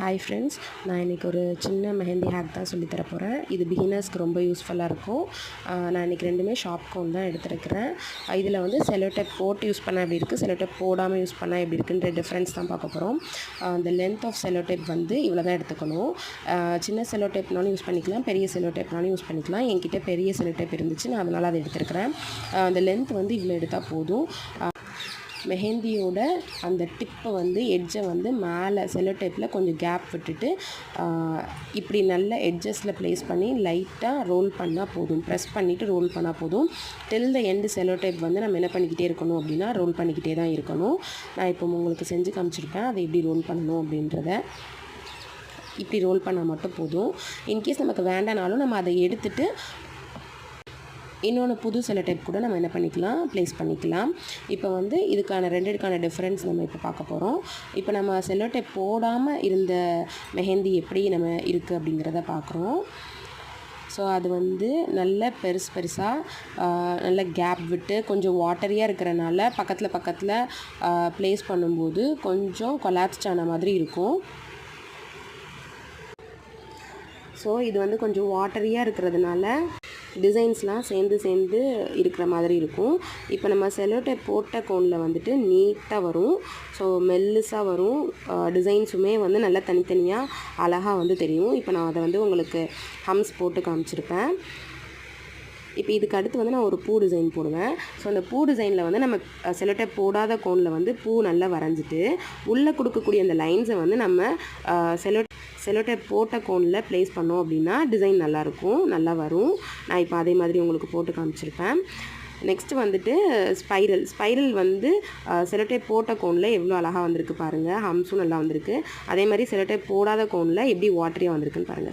Hi friends, நான் இன்றைக்கி ஒரு சின்ன மெஹந்தி ஹேக் தான் சொல்லித்தர போகிறேன். இது பிகினர்ஸ்க்கு ரொம்ப யூஸ்ஃபுல்லாக இருக்கும். நான் இன்றைக்கி ரெண்டுமே ஷாப் கோன் தான் எடுத்துருக்கிறேன். இதில் வந்து செலோ டேப் போட்டு யூஸ் பண்ணால் எப்படி இருக்குது, செலோ டேப் போடாமல் யூஸ் பண்ணால் எப்படி இருக்குன்ற டிஃப்ரென்ஸ் தான் பார்க்க போகிறோம். அந்த லென்த் ஆஃப் செலோ டேப் வந்து இவ்வளோ தான் எடுத்துக்கணும். சின்ன செலோ டேப்னாலும் யூஸ் பண்ணிக்கலாம், பெரிய செலோ டேப்னாலும் யூஸ் பண்ணிக்கலாம். என்கிட்ட பெரிய செலோ டேப் இருந்துச்சு, நான் அதனால் அதை எடுத்துருக்கிறேன். அந்த லென்த் வந்து இவ்வளோ எடுத்தால் போதும். மெஹந்தியோட அந்த டிப்பை வந்து எட்ஜை வந்து மேலே செலோ டேப்பில் கொஞ்சம் கேப் விட்டுட்டு இப்படி நல்ல எட்ஜஸில் ப்ளேஸ் பண்ணி லைட்டாக ரோல் பண்ணால் போதும். ப்ரெஸ் பண்ணிவிட்டு ரோல் பண்ணால் போதும். டில் த எண்டு செலோ டேப் வந்து நம்ம என்ன பண்ணிக்கிட்டே இருக்கணும் அப்படின்னா ரோல் பண்ணிக்கிட்டே தான் இருக்கணும். நான் இப்போ உங்களுக்கு செஞ்சு காமிச்சிருப்பேன் அதை எப்படி ரோல் பண்ணணும் அப்படின்றத. இப்படி ரோல் பண்ணால் மட்டும் போதும். இன்கேஸ் நமக்கு வேண்டானாலும் நம்ம அதை எடுத்துகிட்டு இன்னொன்று புது செலோ டேப் கூட நம்ம என்ன பண்ணிக்கலாம், ப்ளேஸ் பண்ணிக்கலாம். இப்போ வந்து ரெண்டுக்கான டிஃப்ரென்ஸ் நம்ம இப்போ பார்க்க போகிறோம். இப்போ நம்ம செலோ டேப் போடாமல் இருந்த மெஹந்தி எப்படி நம்ம இருக்குது அப்படிங்கிறத பார்க்குறோம். ஸோ அது வந்து நல்ல பெருசாக நல்ல கேப் விட்டு கொஞ்சம் வாட்டரியாக இருக்கிறனால பக்கத்தில் ப்ளேஸ் பண்ணும்போது கொஞ்சம் கொலாப்ஸ்ட் ஆன மாதிரி இருக்கும். ஸோ இது வந்து கொஞ்சம் வாட்டரியாக இருக்கிறதுனால டிசைன்ஸ்லாம் சேர்ந்து இருக்கிற மாதிரி இருக்கும். இப்போ நம்ம செலோ டேப் போட்ட கோனில் வந்துட்டு நீட்டாக வரும். ஸோ மெல்லுசாக வரும். டிசைன்ஸுமே வந்து நல்லா தனித்தனியாக அழகாக வந்து தெரியும். இப்போ நான் அதை வந்து உங்களுக்கு ஹம்ஸ் போட்டு காமிச்சிருப்பேன். இப்போ இதுக்கு அடுத்து வந்து நான் ஒரு பூ டிசைன் போடுவேன். ஸோ அந்த பூ டிசைனில் வந்து நம்ம செலோ டேப் போடாத கோனில் வந்து பூ நல்லா வரைஞ்சிட்டு உள்ளே கொடுக்கக்கூடிய அந்த லைன்ஸை வந்து நம்ம செலோ டேப் போட்ட கோனில் ப்ளேஸ் பண்ணோம் அப்படின்னா டிசைன் நல்லாயிருக்கும், நல்லா வரும். நான் இப்போ அதே மாதிரி உங்களுக்கு போட்டு காமிச்சிருப்பேன். நெக்ஸ்ட்டு வந்துட்டு ஸ்பைரல் வந்து செலோ டேப் போட்ட கோனில் எவ்வளோ அழகாக வந்திருக்கு பாருங்கள். ஹம்ஸும் நல்லா வந்திருக்கு. அதே மாதிரி செலோ டேப் போடாத கோனில் எப்படி வாட்டரியாக வந்திருக்குன்னு பாருங்கள்.